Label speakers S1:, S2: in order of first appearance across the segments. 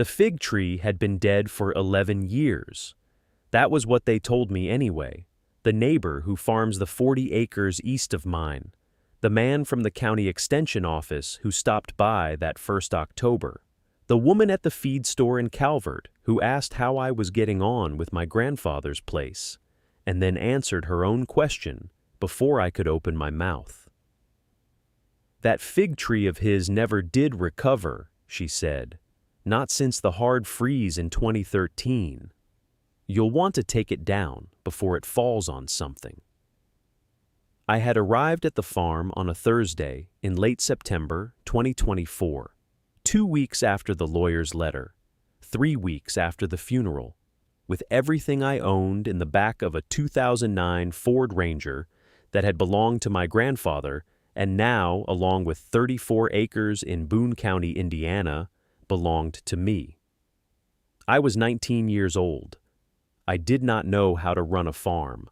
S1: The fig tree had been dead for 11 years. That was what they told me anyway. The neighbor who farms the 40 acres east of mine. The man from the county extension office who stopped by that first October. The woman at the feed store in Calvert who asked how I was getting on with my grandfather's place, and then answered her own question before I could open my mouth. That fig tree of his never did recover, she said. Not since the hard freeze in 2013. You'll want to take it down before it falls on something. I had arrived at the farm on a Thursday in late September 2024, 2 weeks after the lawyer's letter, 3 weeks after the funeral, with everything I owned in the back of a 2009 Ford Ranger that had belonged to my grandfather and now, along with 34 acres in Boone County, Indiana, belonged to me. I was 19 years old. I did not know how to run a farm.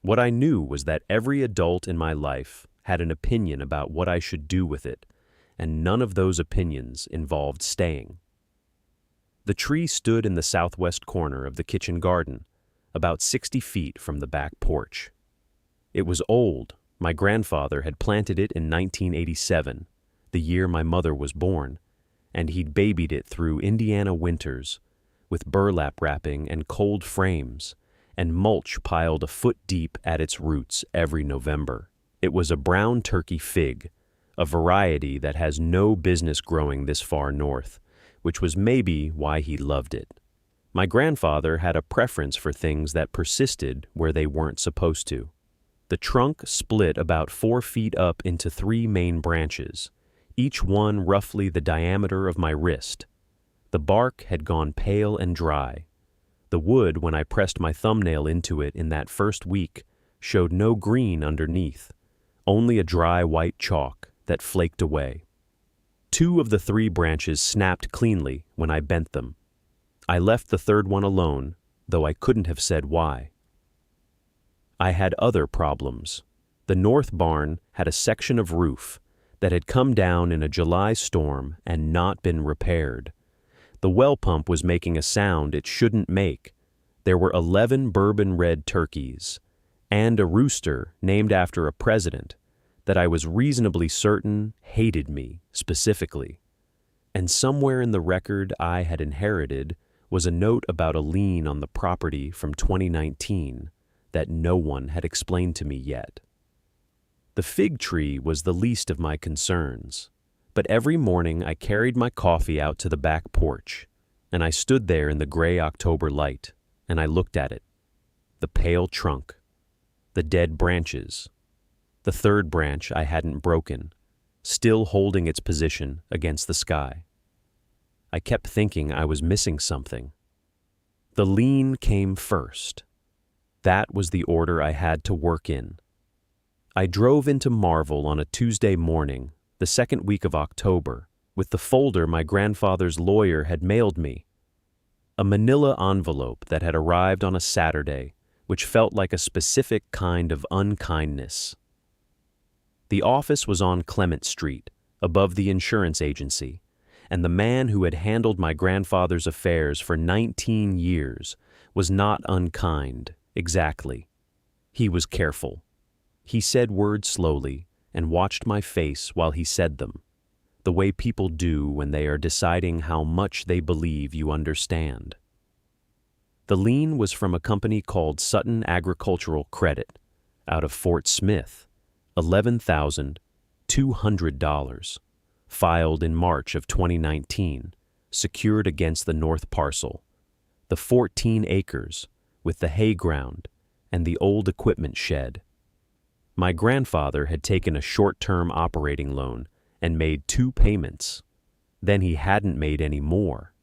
S1: What I knew was that every adult in my life had an opinion about what I should do with it, and none of those opinions involved staying. The tree stood in the southwest corner of the kitchen garden, about 60 feet from the back porch. It was old. My grandfather had planted it in 1987, the year my mother was born, and he'd babied it through Indiana winters, with burlap wrapping and cold frames, and mulch piled a foot deep at its roots every November. It was a brown turkey fig, a variety that has no business growing this far north, which was maybe why he loved it. My grandfather had a preference for things that persisted where they weren't supposed to. The trunk split about 4 feet up into 3 main branches, each one roughly the diameter of my wrist. The bark had gone pale and dry. The wood, when I pressed my thumbnail into it in that first week, showed no green underneath, only a dry white chalk that flaked away. 2 of the 3 branches snapped cleanly when I bent them. I left the third one alone, though I couldn't have said why. I had other problems. The north barn had a section of roof that had come down in a July storm and not been repaired. The well pump was making a sound it shouldn't make. There were 11 bourbon red turkeys, and a rooster named after a president that I was reasonably certain hated me specifically. And somewhere in the record I had inherited was a note about a lien on the property from 2019 that no one had explained to me yet. The fig tree was the least of my concerns, but every morning I carried my coffee out to the back porch, and I stood there in the gray October light, and I looked at it. The pale trunk, the dead branches, the third branch I hadn't broken, still holding its position against the sky. I kept thinking I was missing something. The lien came first. That was the order I had to work in. I drove into Marvel on a Tuesday morning, the second week of October, with the folder my grandfather's lawyer had mailed me. A manila envelope that had arrived on a Saturday, which felt like a specific kind of unkindness. The office was on Clement Street, above the insurance agency, and the man who had handled my grandfather's affairs for 19 years was not unkind, exactly. He was careful. He said words slowly and watched my face while he said them, the way people do when they are deciding how much they believe you understand. The lien was from a company called Sutton Agricultural Credit, out of Fort Smith, $11,200, filed in March of 2019, secured against the north parcel, the 14 acres with the hay ground and the old equipment shed. My grandfather had taken a short-term operating loan and made 2 payments. Then he hadn't made any more.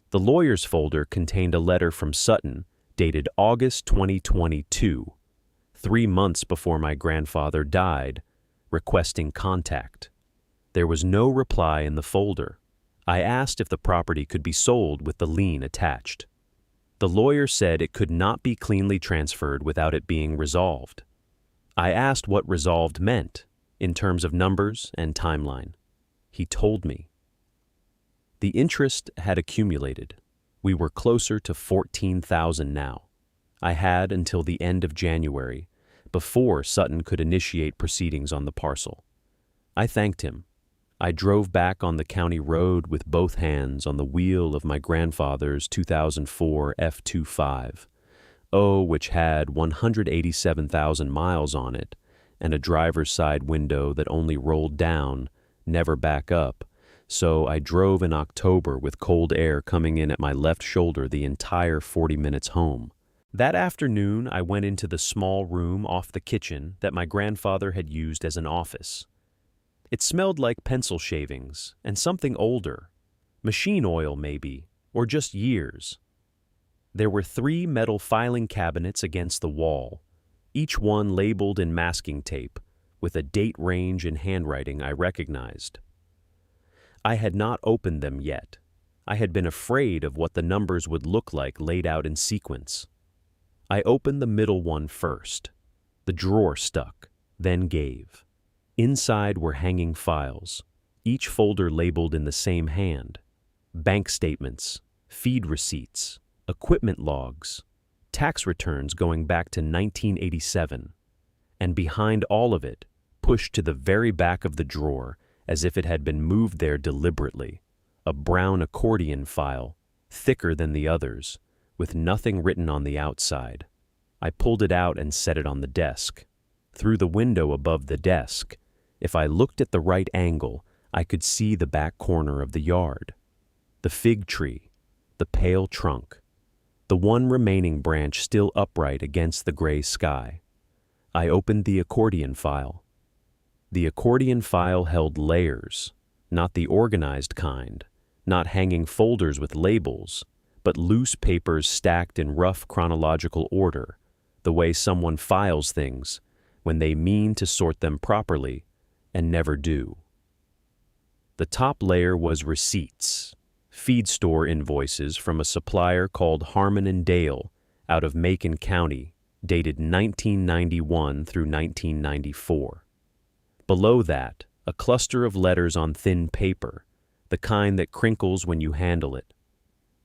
S1: The lawyer's folder contained a letter from Sutton dated August 2022, 3 months before my grandfather died, requesting contact. There was no reply in the folder. I asked if the property could be sold with the lien attached. The lawyer said it could not be cleanly transferred without it being resolved. I asked what resolved meant, in terms of numbers and timeline. He told me. The interest had accumulated. We were closer to 14,000 now. I had until the end of January, before Sutton could initiate proceedings on the parcel. I thanked him. I drove back on the county road with both hands on the wheel of my grandfather's 2004 F25, which had 187,000 miles on it, and a driver's side window that only rolled down, never back up, so I drove in October with cold air coming in at my left shoulder the entire 40 minutes home. That afternoon, I went into the small room off the kitchen that my grandfather had used as an office. It smelled like pencil shavings and something older, machine oil maybe, or just years. There were 3 metal filing cabinets against the wall, each one labeled in masking tape, with a date range in handwriting I recognized. I had not opened them yet. I had been afraid of what the numbers would look like laid out in sequence. I opened the middle one first. The drawer stuck, then gave. Inside were hanging files, each folder labeled in the same hand. Bank statements, feed receipts, equipment logs, tax returns going back to 1987. And behind all of it, pushed to the very back of the drawer, as if it had been moved there deliberately, a brown accordion file, thicker than the others, with nothing written on the outside. I pulled it out and set it on the desk. Through the window above the desk, if I looked at the right angle, I could see the back corner of the yard. The fig tree, the pale trunk, the one remaining branch still upright against the gray sky. I opened the accordion file. The accordion file held layers, not the organized kind, not hanging folders with labels, but loose papers stacked in rough chronological order, the way someone files things when they mean to sort them properly and never do. The top layer was receipts, feed store invoices from a supplier called Harmon & Dale out of Macon County, dated 1991 through 1994. Below that, a cluster of letters on thin paper, the kind that crinkles when you handle it.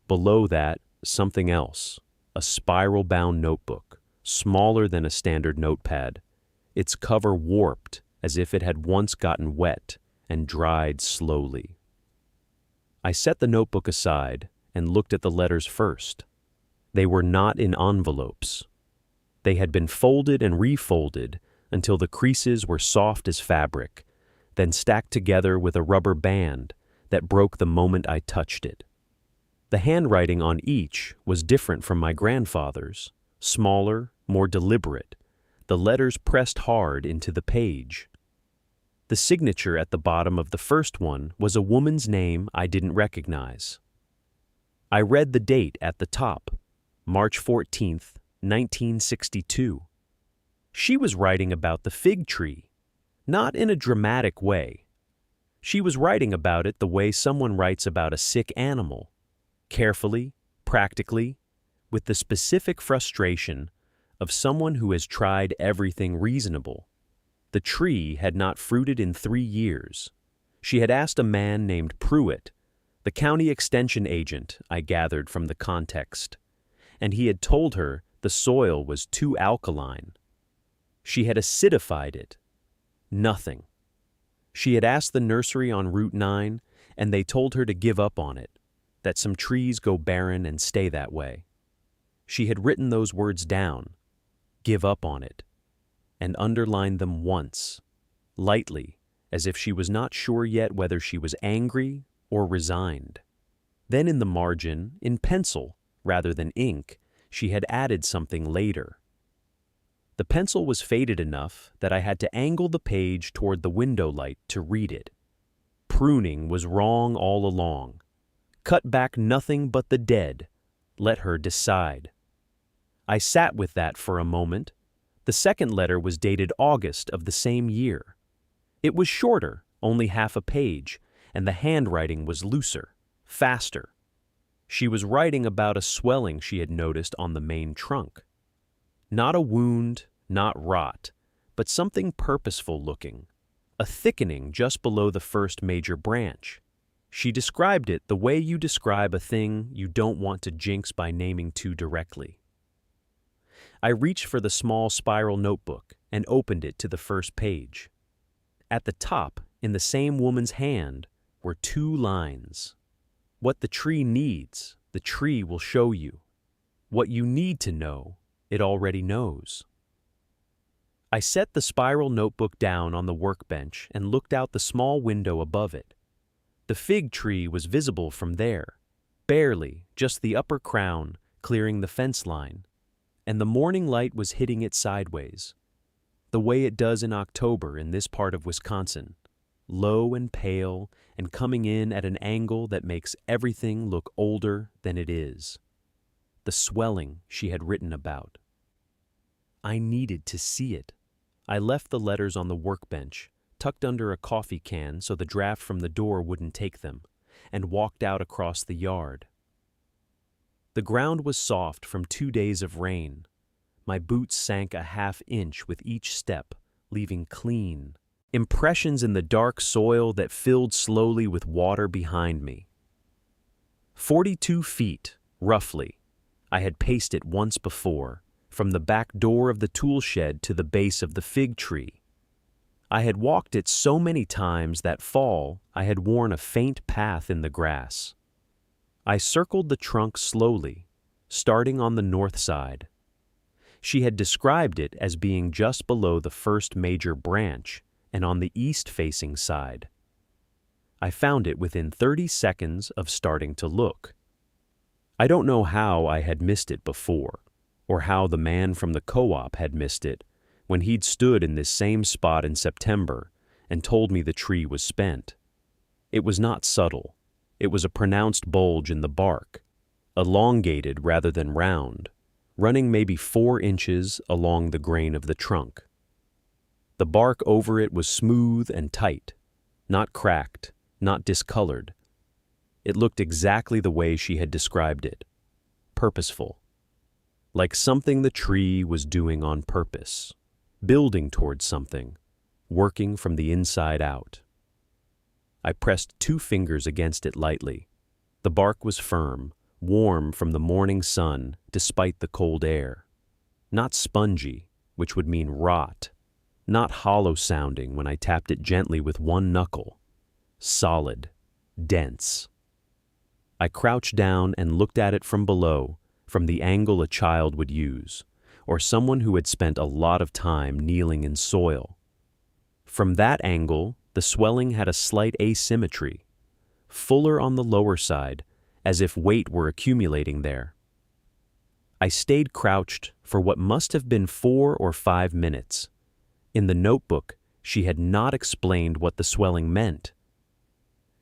S1: Below that, something else, a spiral-bound notebook, smaller than a standard notepad, its cover warped as if it had once gotten wet and dried slowly. I set the notebook aside and looked at the letters first. They were not in envelopes. They had been folded and refolded until the creases were soft as fabric, then stacked together with a rubber band that broke the moment I touched it. The handwriting on each was different from my grandfather's, smaller, more deliberate, the letters pressed hard into the page. The signature at the bottom of the first one was a woman's name I didn't recognize. I read the date at the top, March 14th, 1962. She was writing about the fig tree, not in a dramatic way. She was writing about it the way someone writes about a sick animal, carefully, practically, with the specific frustration of someone who has tried everything reasonable. The tree had not fruited in 3 years. She had asked a man named Pruitt, the county extension agent, I gathered from the context, and he had told her the soil was too alkaline. She had acidified it. Nothing. She had asked the nursery on Route 9, and they told her to give up on it, that some trees go barren and stay that way. She had written those words down, give up on it, and underlined them once, lightly, as if she was not sure yet whether she was angry or resigned. Then in the margin, in pencil rather than ink, she had added something later. The pencil was faded enough that I had to angle the page toward the window light to read it. Pruning was wrong all along. Cut back nothing but the dead. Let her decide. I sat with that for a moment. The second letter was dated August of the same year. It was shorter, only half a page, and the handwriting was looser, faster. She was writing about a swelling she had noticed on the main trunk. Not a wound, not rot, but something purposeful looking, a thickening just below the first major branch. She described it the way you describe a thing you don't want to jinx by naming too directly. I reached for the small spiral notebook and opened it to the first page. At the top, in the same woman's hand, were 2 lines. What the tree needs, the tree will show you. What you need to know, it already knows. I set the spiral notebook down on the workbench and looked out the small window above it. The fig tree was visible from there, barely, just the upper crown clearing the fence line, and the morning light was hitting it sideways, the way it does in October in this part of Wisconsin, low and pale and coming in at an angle that makes everything look older than it is. The swelling she had written about. I needed to see it. I left the letters on the workbench, tucked under a coffee can so the draft from the door wouldn't take them, and walked out across the yard. The ground was soft from 2 days of rain. My boots sank a half-inch with each step, leaving clean impressions in the dark soil that filled slowly with water behind me. 42 feet, roughly. I had paced it once before, from the back door of the tool shed to the base of the fig tree. I had walked it so many times that fall I had worn a faint path in the grass. I circled the trunk slowly, starting on the north side. She had described it as being just below the first major branch and on the east-facing side. I found it within 30 seconds of starting to look. I don't know how I had missed it before, or how the man from the co-op had missed it when he'd stood in this same spot in September and told me the tree was spent. It was not subtle. It was a pronounced bulge in the bark, elongated rather than round, running maybe 4 inches along the grain of the trunk. The bark over it was smooth and tight, not cracked, not discolored. It looked exactly the way she had described it, purposeful, like something the tree was doing on purpose, building towards something, working from the inside out. I pressed 2 fingers against it lightly. The bark was firm, warm from the morning sun despite the cold air. Not spongy, which would mean rot, not hollow sounding when I tapped it gently with one knuckle. Solid, dense. I crouched down and looked at it from below, from the angle a child would use, or someone who had spent a lot of time kneeling in soil. From that angle, the swelling had a slight asymmetry, fuller on the lower side, as if weight were accumulating there. I stayed crouched for what must have been 4 or 5 minutes. In the notebook, she had not explained what the swelling meant.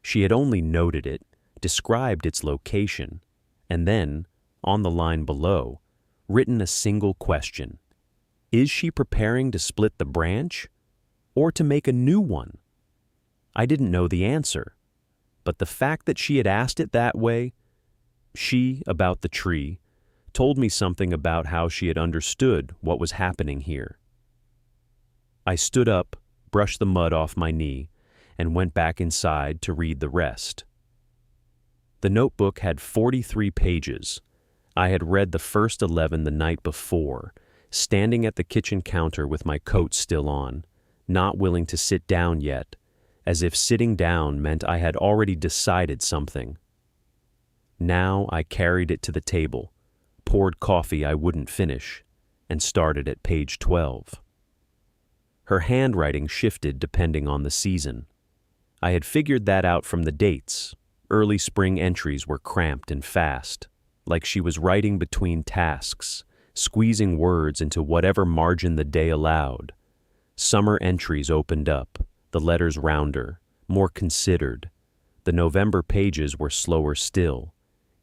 S1: She had only noted it, described its location, and then, on the line below, written a single question. Is she preparing to split the branch, or to make a new one? I didn't know the answer, but the fact that she had asked it that way, she, about the tree, told me something about how she had understood what was happening here. I stood up, brushed the mud off my knee, and went back inside to read the rest. The notebook had 43 pages. I had read the first 11 the night before, standing at the kitchen counter with my coat still on, not willing to sit down yet, as if sitting down meant I had already decided something. Now I carried it to the table, poured coffee I wouldn't finish, and started at page 12. Her handwriting shifted depending on the season. I had figured that out from the dates. Early spring entries were cramped and fast, like she was writing between tasks, squeezing words into whatever margin the day allowed. Summer entries opened up, the letters rounder, more considered. The November pages were slower still,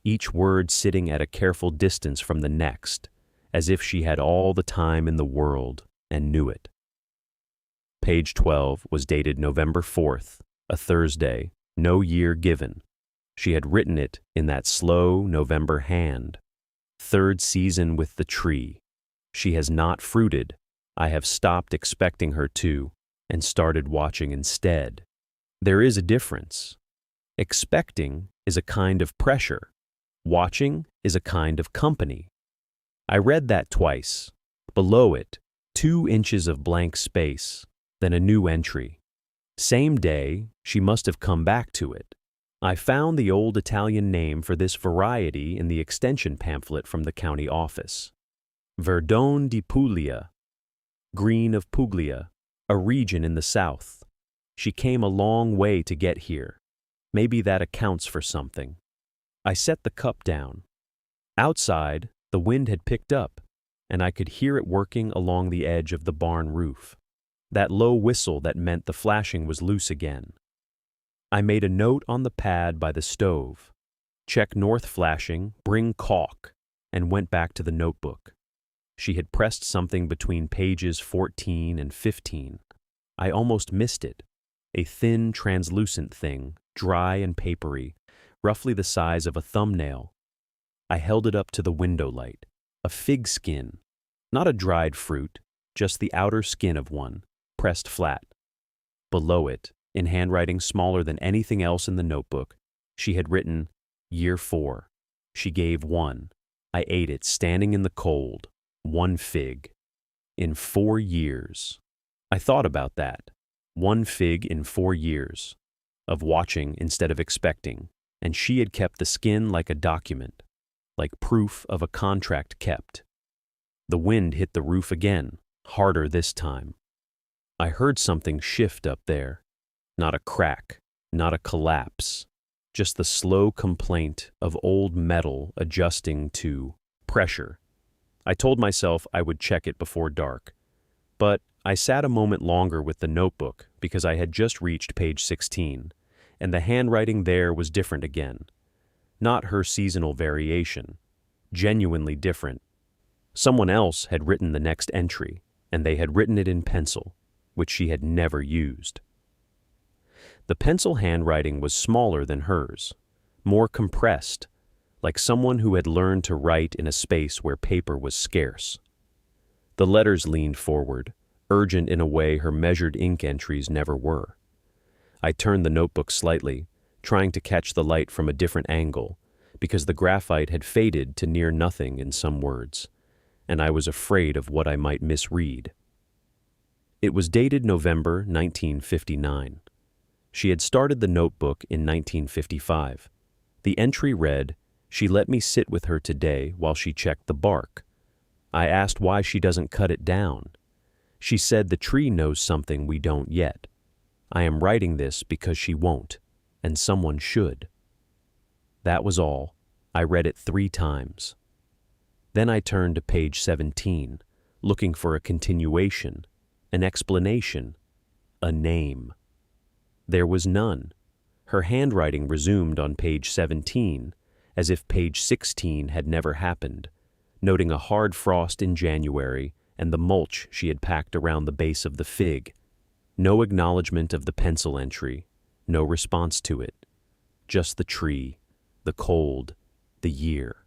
S1: each word sitting at a careful distance from the next, as if she had all the time in the world and knew it. Page 12 was dated November 4th, a Thursday, no year given. She had written it in that slow November hand. 3rd season with the tree. She has not fruited. I have stopped expecting her to, and started watching instead. There is a difference. Expecting is a kind of pressure. Watching is a kind of company. I read that twice. Below it, 2 inches of blank space, then a new entry. Same day, she must have come back to it. I found the old Italian name for this variety in the extension pamphlet from the county office. Verdone di Puglia, green of Puglia, a region in the south. She came a long way to get here. Maybe that accounts for something. I set the cup down. Outside, the wind had picked up, and I could hear it working along the edge of the barn roof. That low whistle that meant the flashing was loose again. I made a note on the pad by the stove. Check north flashing, bring caulk, and went back to the notebook. She had pressed something between pages 14 and 15. I almost missed it. A thin, translucent thing, dry and papery, roughly the size of a thumbnail. I held it up to the window light. A fig skin, not a dried fruit, just the outer skin of one, pressed flat. Below it, in handwriting smaller than anything else in the notebook, she had written, Year 4. She gave 1. I ate it standing in the cold. 1 fig. In 4 years. I thought about that. 1 fig in 4 years. Of watching instead of expecting. And she had kept the skin like a document. Like proof of a contract kept. The wind hit the roof again, harder this time. I heard something shift up there. Not a crack, not a collapse, just the slow complaint of old metal adjusting to pressure. I told myself I would check it before dark, but I sat a moment longer with the notebook because I had just reached page 16, and the handwriting there was different again. Not her seasonal variation, genuinely different. Someone else had written the next entry, and they had written it in pencil, which she had never used. The pencil handwriting was smaller than hers, more compressed, like someone who had learned to write in a space where paper was scarce. The letters leaned forward, urgent in a way her measured ink entries never were. I turned the notebook slightly, trying to catch the light from a different angle, because the graphite had faded to near nothing in some words, and I was afraid of what I might misread. It was dated November 1959. She had started the notebook in 1955. The entry read, She let me sit with her today while she checked the bark. I asked why she doesn't cut it down. She said the tree knows something we don't yet. I am writing this because she won't, and someone should. That was all. I read it 3 times. Then I turned to page 17, looking for a continuation, an explanation, a name. There was none. Her handwriting resumed on page 17, as if page 16 had never happened, noting a hard frost in January and the mulch she had packed around the base of the fig. No acknowledgement of the pencil entry, no response to it. Just the tree, the cold, the year.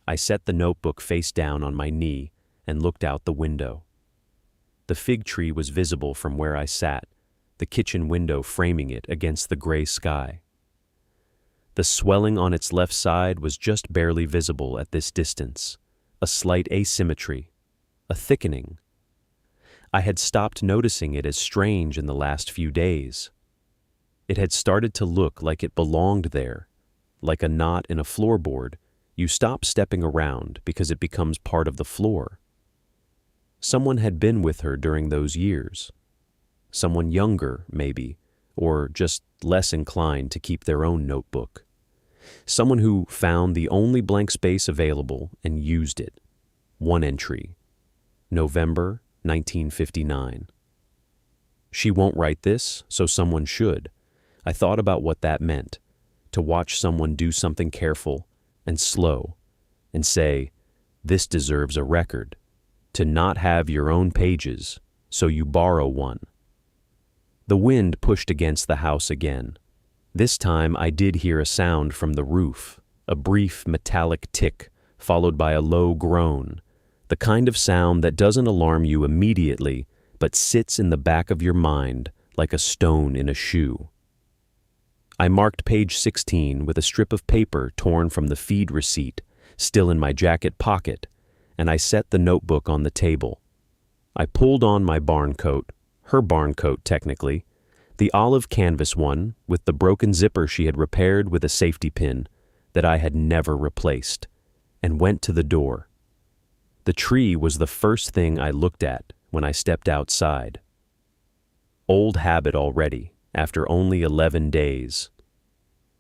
S1: I set the notebook face down on my knee and looked out the window. The fig tree was visible from where I sat, the kitchen window framing it against the gray sky. The swelling on its left side was just barely visible at this distance, a slight asymmetry, a thickening. I had stopped noticing it as strange in the last few days. It had started to look like it belonged there, like a knot in a floorboard. You stop stepping around because it becomes part of the floor. Someone had been with her during those years. Someone younger, maybe, or just less inclined to keep their own notebook. Someone who found the only blank space available and used it. 1 entry. November 1959. She won't write this, so someone should. I thought about what that meant, to watch someone do something careful and slow, and say, this deserves a record. To not have your own pages, so you borrow one. The wind pushed against the house again. This time I did hear a sound from the roof, a brief metallic tick, followed by a low groan, the kind of sound that doesn't alarm you immediately, but sits in the back of your mind like a stone in a shoe. I marked page 16 with a strip of paper torn from the feed receipt, still in my jacket pocket, and I set the notebook on the table. I pulled on my barn coat, her barn coat technically, the olive canvas one with the broken zipper she had repaired with a safety pin that I had never replaced, and went to the door. The tree was the first thing I looked at when I stepped outside. Old habit already, after only 11 days.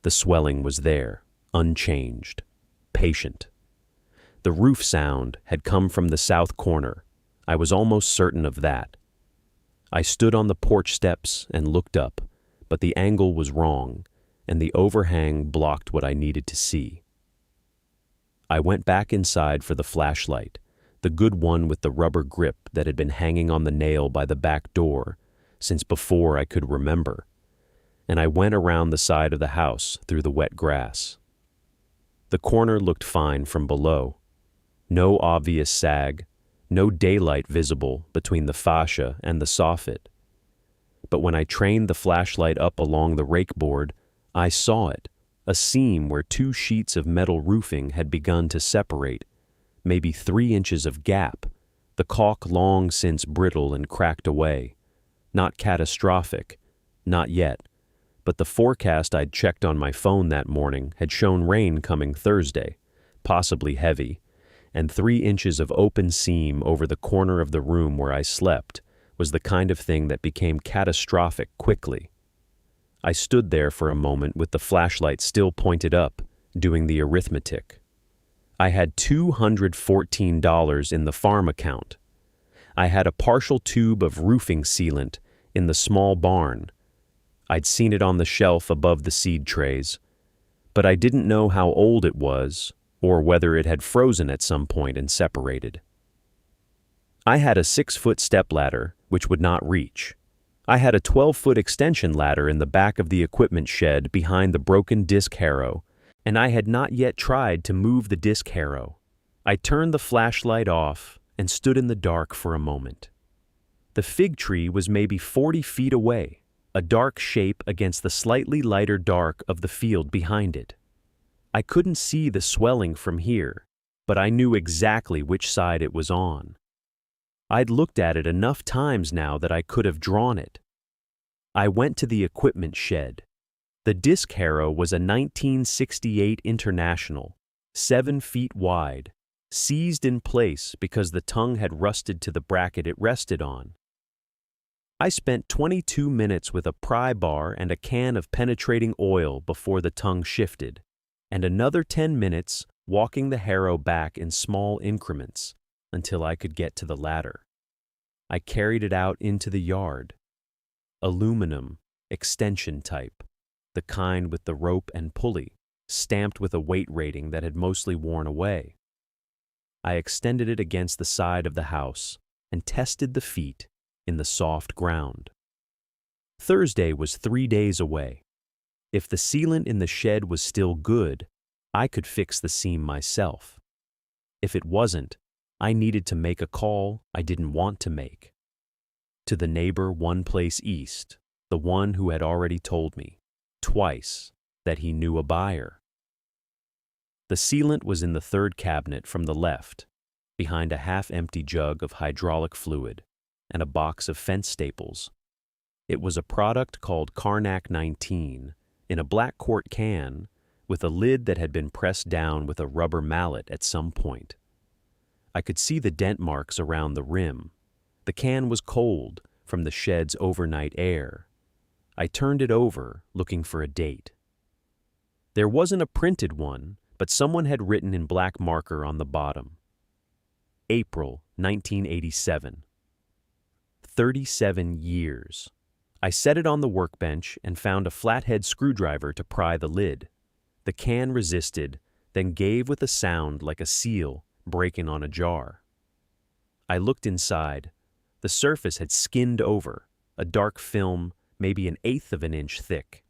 S1: The swelling was there, unchanged, patient. The roof sound had come from the south corner. I was almost certain of that. I stood on the porch steps and looked up, but the angle was wrong, and the overhang blocked what I needed to see. I went back inside for the flashlight, the good one with the rubber grip that had been hanging on the nail by the back door since before I could remember, and I went around the side of the house through the wet grass. The corner looked fine from below. No obvious sag, no daylight visible between the fascia and the soffit. But when I trained the flashlight up along the rake board, I saw it, a seam where two sheets of metal roofing had begun to separate, maybe 3 inches of gap, the caulk long since brittle and cracked away. Not catastrophic, not yet, but the forecast I'd checked on my phone that morning had shown rain coming Thursday, possibly heavy, and 3 inches of open seam over the corner of the room where I slept was the kind of thing that became catastrophic quickly. I stood there for a moment with the flashlight still pointed up, doing the arithmetic. I had $214 in the farm account. I had a partial tube of roofing sealant in the small barn. I'd seen it on the shelf above the seed trays, but I didn't know how old it was or whether it had frozen at some point and separated. I had a 6-foot stepladder, which would not reach. I had a 12-foot extension ladder in the back of the equipment shed behind the broken disc harrow, and I had not yet tried to move the disc harrow. I turned the flashlight off and stood in the dark for a moment. The fig tree was maybe 40 feet away, a dark shape against the slightly lighter dark of the field behind it. I couldn't see the swelling from here, but I knew exactly which side it was on. I'd looked at it enough times now that I could have drawn it. I went to the equipment shed. The disc harrow was a 1968 International, 7 feet wide, seized in place because the tongue had rusted to the bracket it rested on. I spent 22 minutes with a pry bar and a can of penetrating oil before the tongue shifted, and another 10 minutes walking the harrow back in small increments until I could get to the ladder. I carried it out into the yard. Aluminum, extension type, the kind with the rope and pulley, stamped with a weight rating that had mostly worn away. I extended it against the side of the house and tested the feet in the soft ground. Thursday was 3 days away. If the sealant in the shed was still good, I could fix the seam myself. If it wasn't, I needed to make a call I didn't want to make. To the neighbor one place east, the one who had already told me, twice, that he knew a buyer. The sealant was in the third cabinet from the left, behind a half-empty jug of hydraulic fluid and a box of fence staples. It was a product called Carnac 19 in a black quart can with a lid that had been pressed down with a rubber mallet at some point. I could see the dent marks around the rim. The can was cold from the shed's overnight air. I turned it over, looking for a date. There wasn't a printed one, but someone had written in black marker on the bottom. April 1987. 37 years. I set it on the workbench and found a flathead screwdriver to pry the lid. The can resisted, then gave with a sound like a seal breaking on a jar. I looked inside. The surface had skinned over, a dark film maybe 1/8 of an inch thick.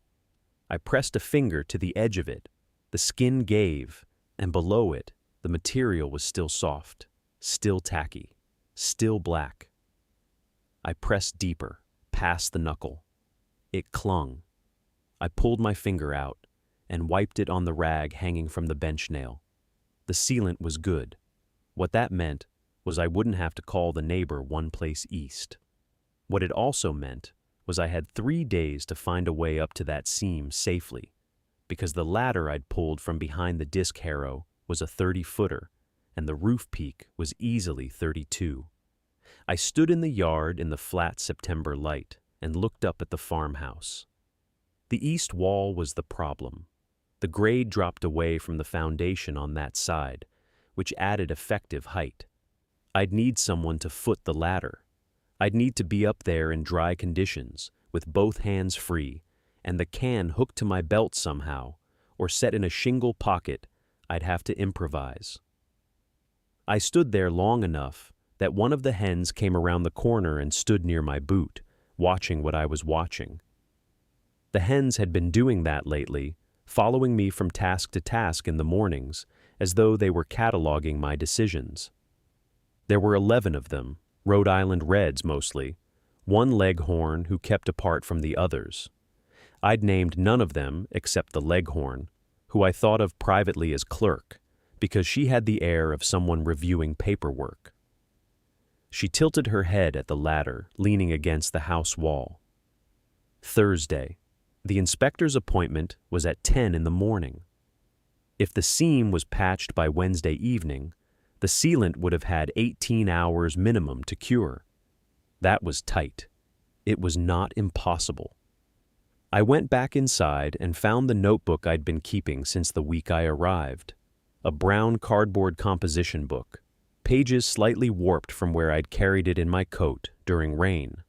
S1: I pressed a finger to the edge of it. The skin gave, and below it, the material was still soft, still tacky, still black. I pressed deeper, past the knuckle. It clung. I pulled my finger out and wiped it on the rag hanging from the bench nail. The sealant was good. What that meant was I wouldn't have to call the neighbor one place east. What it also meant was I had 3 days to find a way up to that seam safely, because the ladder I'd pulled from behind the disc harrow was a 30-footer, and the roof peak was easily 32. I stood in the yard in the flat September light and looked up at the farmhouse. The east wall was the problem. The grade dropped away from the foundation on that side, which added effective height. I'd need someone to foot the ladder. I'd need to be up there in dry conditions, with both hands free, and the can hooked to my belt somehow, or set in a shingle pocket. I'd have to improvise. I stood there long enough that one of the hens came around the corner and stood near my boot, watching what I was watching. The hens had been doing that lately, following me from task to task in the mornings, as though they were cataloging my decisions. There were 11 of them, Rhode Island Reds mostly, one Leghorn who kept apart from the others. I'd named none of them except the Leghorn, who I thought of privately as clerk, because she had the air of someone reviewing paperwork. She tilted her head at the ladder, leaning against the house wall. Thursday. The inspector's appointment was at 10 in the morning. If the seam was patched by Wednesday evening, the sealant would have had 18 hours minimum to cure. That was tight. It was not impossible. I went back inside and found the notebook I'd been keeping since the week I arrived. A brown cardboard composition book, pages slightly warped from where I'd carried it in my coat during rain.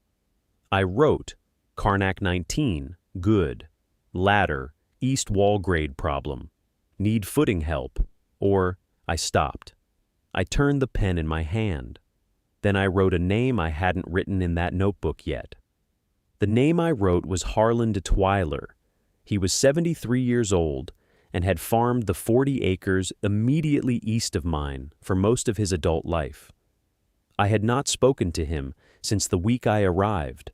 S1: I wrote, Karnak 19, good, ladder, east wall grade problem, need footing help, or I stopped. I turned the pen in my hand. Then I wrote a name I hadn't written in that notebook yet. The name I wrote was Harlan Detweiler. He was 73 years old and had farmed the 40 acres immediately east of mine for most of his adult life. I had not spoken to him since the week I arrived,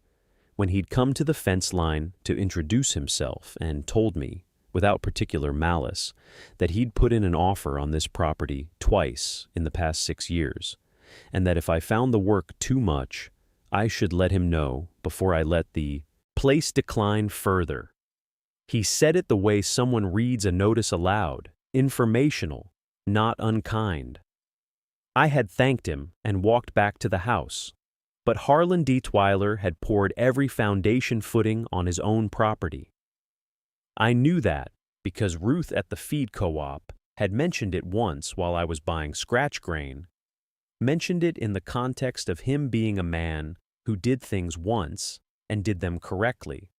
S1: when he'd come to the fence line to introduce himself and told me, without particular malice, that he'd put in an offer on this property twice in the past 6 years, and that if I found the work too much, I should let him know before I let the place decline further. He said it the way someone reads a notice aloud, informational, not unkind. I had thanked him and walked back to the house, but Harlan Detweiler had poured every foundation footing on his own property. I knew that because Ruth at the feed co-op had mentioned it once while I was buying scratch grain, mentioned it in the context of him being a man who did things once and did them correctly,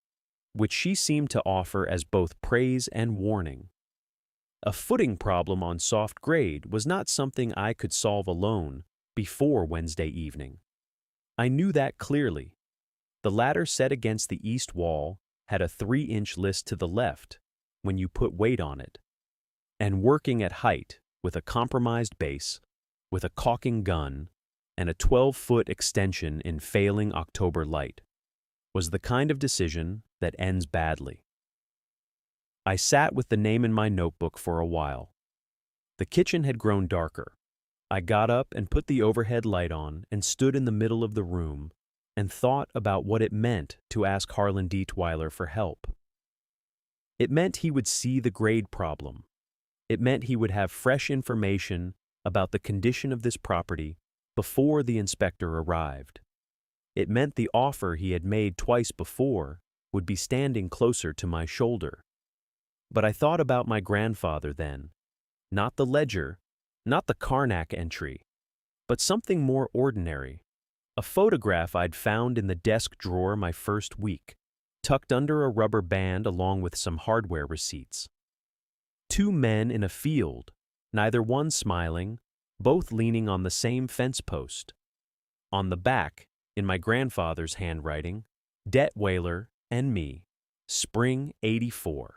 S1: which she seemed to offer as both praise and warning. A footing problem on soft grade was not something I could solve alone before Wednesday evening. I knew that clearly. The ladder set against the east wall had a 3-inch list to the left when you put weight on it, and working at height with a compromised base, with a caulking gun, and a 12-foot extension in failing October light was the kind of decision that ends badly. I sat with the name in my notebook for a while. The kitchen had grown darker. I got up and put the overhead light on and stood in the middle of the room and thought about what it meant to ask Harlan Detweiler for help. It meant he would see the grade problem. It meant he would have fresh information about the condition of this property before the inspector arrived. It meant the offer he had made twice before would be standing closer to my shoulder. But I thought about my grandfather then, not the ledger, not the Karnak entry, but something more ordinary, a photograph I'd found in the desk drawer my first week, tucked under a rubber band along with some hardware receipts. 2 men in a field, neither one smiling, both leaning on the same fence post. On the back, in my grandfather's handwriting, Detweiler and me, spring '84.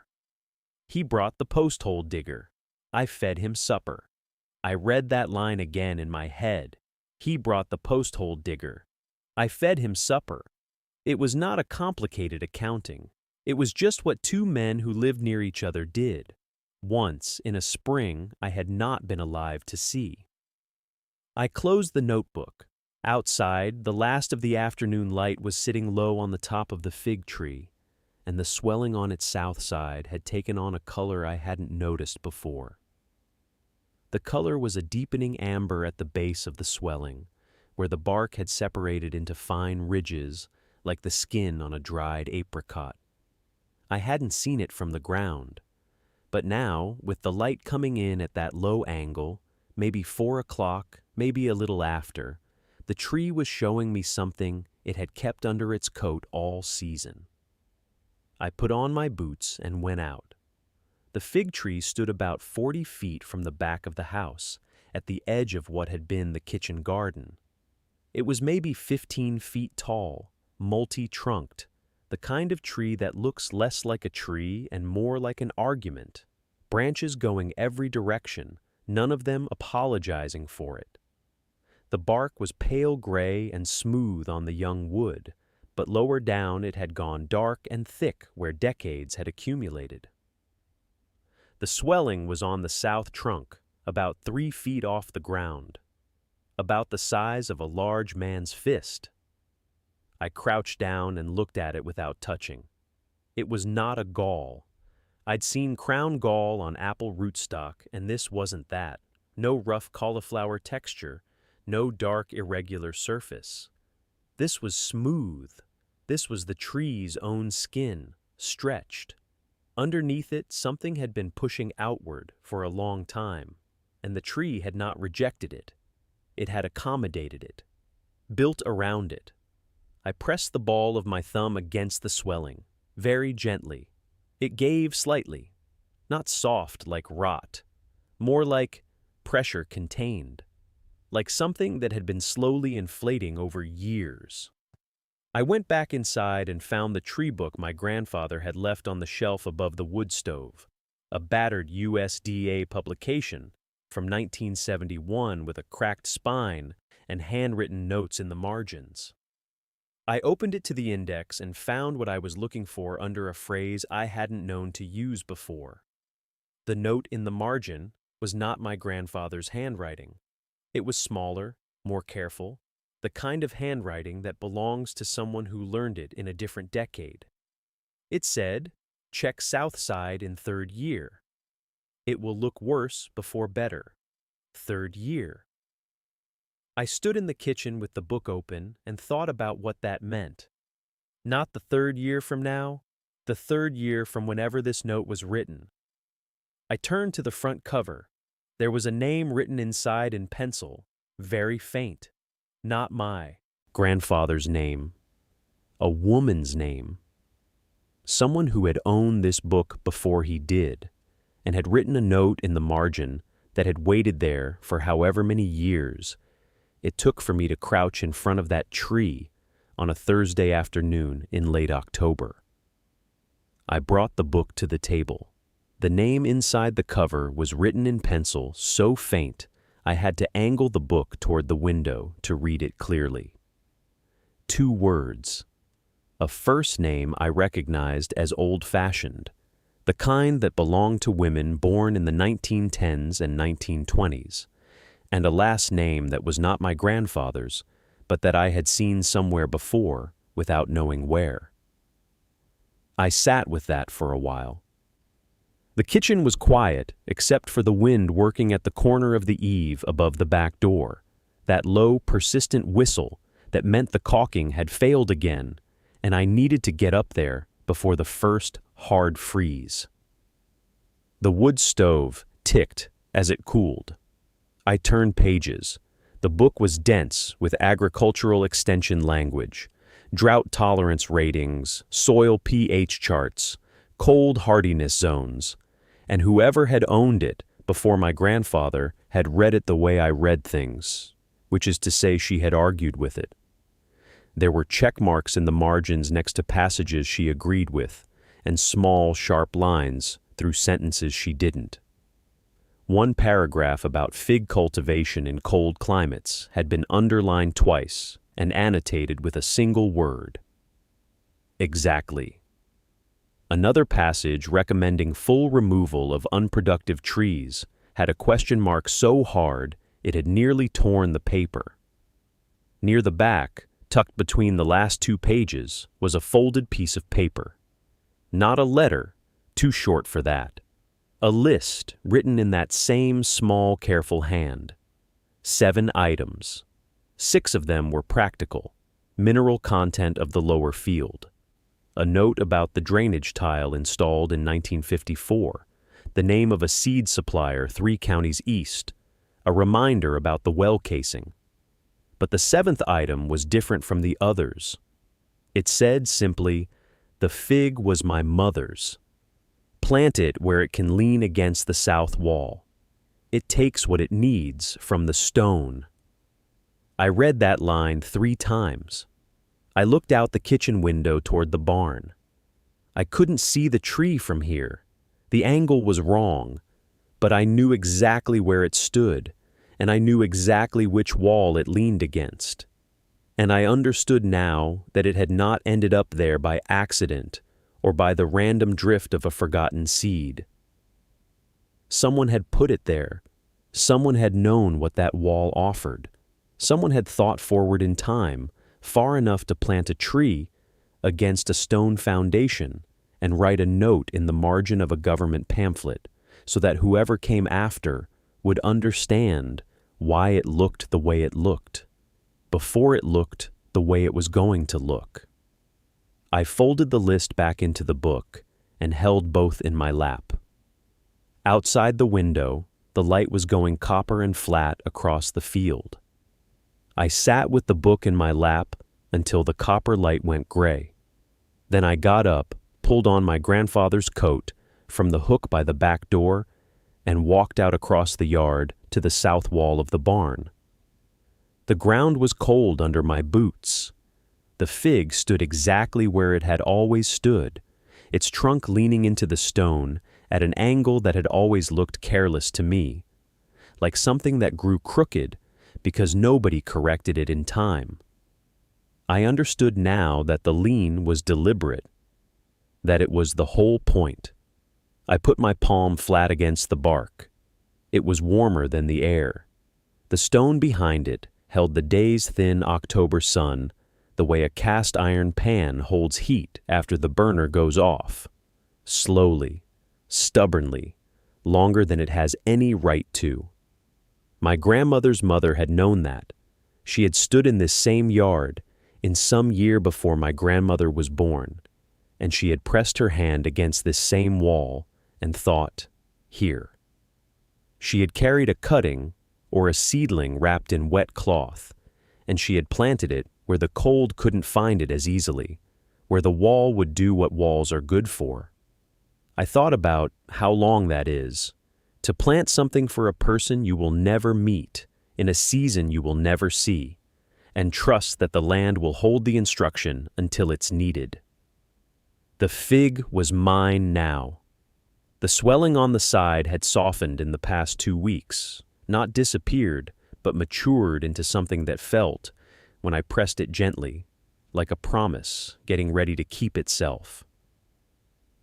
S1: He brought the post hole digger. I fed him supper. I read that line again in my head. He brought the post hole digger. I fed him supper. It was not a complicated accounting. It was just what two men who lived near each other did. Once, in a spring I had not been alive to see. I closed the notebook. Outside, the last of the afternoon light was sitting low on the top of the fig tree, and the swelling on its south side had taken on a color I hadn't noticed before. The color was a deepening amber at the base of the swelling, where the bark had separated into fine ridges like the skin on a dried apricot. I hadn't seen it from the ground, but now, with the light coming in at that low angle, maybe 4 o'clock, maybe a little after, the tree was showing me something it had kept under its coat all season. I put on my boots and went out. The fig tree stood about 40 feet from the back of the house, at the edge of what had been the kitchen garden. It was maybe 15 feet tall, multi-trunked, the kind of tree that looks less like a tree and more like an argument, branches going every direction, none of them apologizing for it. The bark was pale gray and smooth on the young wood, but lower down it had gone dark and thick where decades had accumulated. The swelling was on the south trunk, about 3 feet off the ground, about the size of a large man's fist. I crouched down and looked at it without touching. It was not a gall. I'd seen crown gall on apple rootstock, and this wasn't that. No rough cauliflower texture, no dark irregular surface. This was smooth. This was the tree's own skin, stretched. Underneath it, something had been pushing outward for a long time, and the tree had not rejected it. It had accommodated it, built around it. I pressed the ball of my thumb against the swelling, very gently. It gave slightly, not soft like rot, more like pressure contained, like something that had been slowly inflating over years. I went back inside and found the tree book my grandfather had left on the shelf above the wood stove, a battered USDA publication from 1971 with a cracked spine and handwritten notes in the margins. I opened it to the index and found what I was looking for under a phrase I hadn't known to use before. The note in the margin was not my grandfather's handwriting. It was smaller, more careful, the kind of handwriting that belongs to someone who learned it in a different decade. It said, "Check south side in 3rd year. It will look worse before better. 3rd year." I stood in the kitchen with the book open and thought about what that meant. Not the 3rd year from now, the 3rd year from whenever this note was written. I turned to the front cover. There was a name written inside in pencil, very faint. Not my grandfather's name. A woman's name. Someone who had owned this book before he did, and had written a note in the margin that had waited there for however many years it took for me to crouch in front of that tree on a Thursday afternoon in late October. I brought the book to the table. The name inside the cover was written in pencil so faint I had to angle the book toward the window to read it clearly. 2 words. A first name I recognized as old-fashioned, the kind that belonged to women born in the 1910s and 1920s, and a last name that was not my grandfather's, but that I had seen somewhere before without knowing where. I sat with that for a while. The kitchen was quiet except for the wind working at the corner of the eave above the back door, that low, persistent whistle that meant the caulking had failed again, and I needed to get up there before the first hard freeze. The wood stove ticked as it cooled. I turned pages. The book was dense with agricultural extension language, drought tolerance ratings, soil pH charts, cold hardiness zones, and whoever had owned it before my grandfather had read it the way I read things, which is to say she had argued with it. There were check marks in the margins next to passages she agreed with, and small, sharp lines through sentences she didn't. One paragraph about fig cultivation in cold climates had been underlined twice and annotated with a single word. Exactly. Another passage recommending full removal of unproductive trees had a question mark so hard it had nearly torn the paper. Near the back, tucked between the last 2 pages, was a folded piece of paper. Not a letter, too short for that. A list written in that same small, careful hand. 7 items. 6 of them were practical, mineral content of the lower field. A note about the drainage tile installed in 1954, the name of a seed supplier 3 counties east, a reminder about the well casing. But the 7th item was different from the others. It said simply, "The fig was my mother's. Plant it where it can lean against the south wall. It takes what it needs from the stone." I read that line 3 times. I looked out the kitchen window toward the barn. I couldn't see the tree from here. The angle was wrong, but I knew exactly where it stood, and I knew exactly which wall it leaned against. And I understood now that it had not ended up there by accident or by the random drift of a forgotten seed. Someone had put it there. Someone had known what that wall offered. Someone had thought forward in time, far enough to plant a tree against a stone foundation and write a note in the margin of a government pamphlet so that whoever came after would understand why it looked the way it looked, before it looked the way it was going to look. I folded the list back into the book and held both in my lap. Outside the window, the light was going copper and flat across the field. I sat with the book in my lap until the copper light went gray. Then I got up, pulled on my grandfather's coat from the hook by the back door, and walked out across the yard to the south wall of the barn. The ground was cold under my boots. The fig stood exactly where it had always stood, its trunk leaning into the stone at an angle that had always looked careless to me, like something that grew crooked because nobody corrected it in time. I understood now that the lean was deliberate, that it was the whole point. I put my palm flat against the bark. It was warmer than the air. The stone behind it held the day's thin October sun the way a cast iron pan holds heat after the burner goes off. Slowly, stubbornly, longer than it has any right to. My grandmother's mother had known that. She had stood in this same yard in some year before my grandmother was born, and she had pressed her hand against this same wall and thought, "Here." She had carried a cutting or a seedling wrapped in wet cloth, and she had planted it where the cold couldn't find it as easily, where the wall would do what walls are good for. I thought about how long that is, to plant something for a person you will never meet, in a season you will never see, and trust that the land will hold the instruction until it's needed. The fig was mine now. The swelling on the side had softened in the past 2 weeks, not disappeared, but matured into something that felt, when I pressed it gently, like a promise getting ready to keep itself.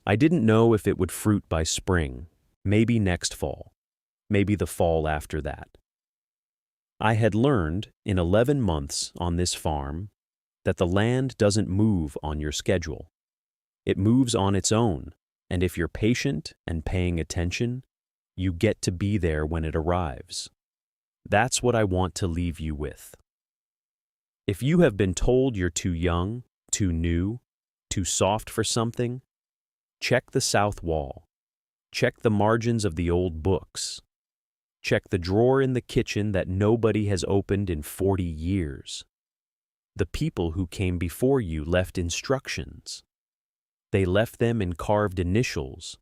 S1: I didn't know if it would fruit by spring, maybe next fall, maybe the fall after that. I had learned in 11 months on this farm that the land doesn't move on your schedule. It moves on its own, and if you're patient and paying attention, you get to be there when it arrives. That's what I want to leave you with. If you have been told you're too young, too new, too soft for something, check the south wall. Check the margins of the old books. Check the drawer in the kitchen that nobody has opened in 40 years. The people who came before you left instructions. They left them in carved initials,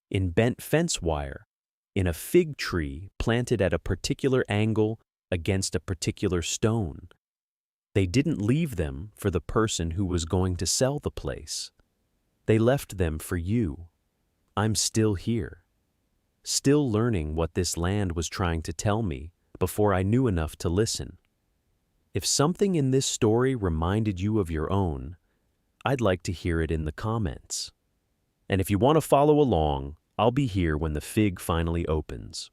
S1: in bent fence wire, in a fig tree planted at a particular angle against a particular stone. They didn't leave them for the person who was going to sell the place. They left them for you. I'm still here, still learning what this land was trying to tell me before I knew enough to listen. If something in this story reminded you of your own, I'd like to hear it in the comments. And if you want to follow along, I'll be here when the fig finally opens.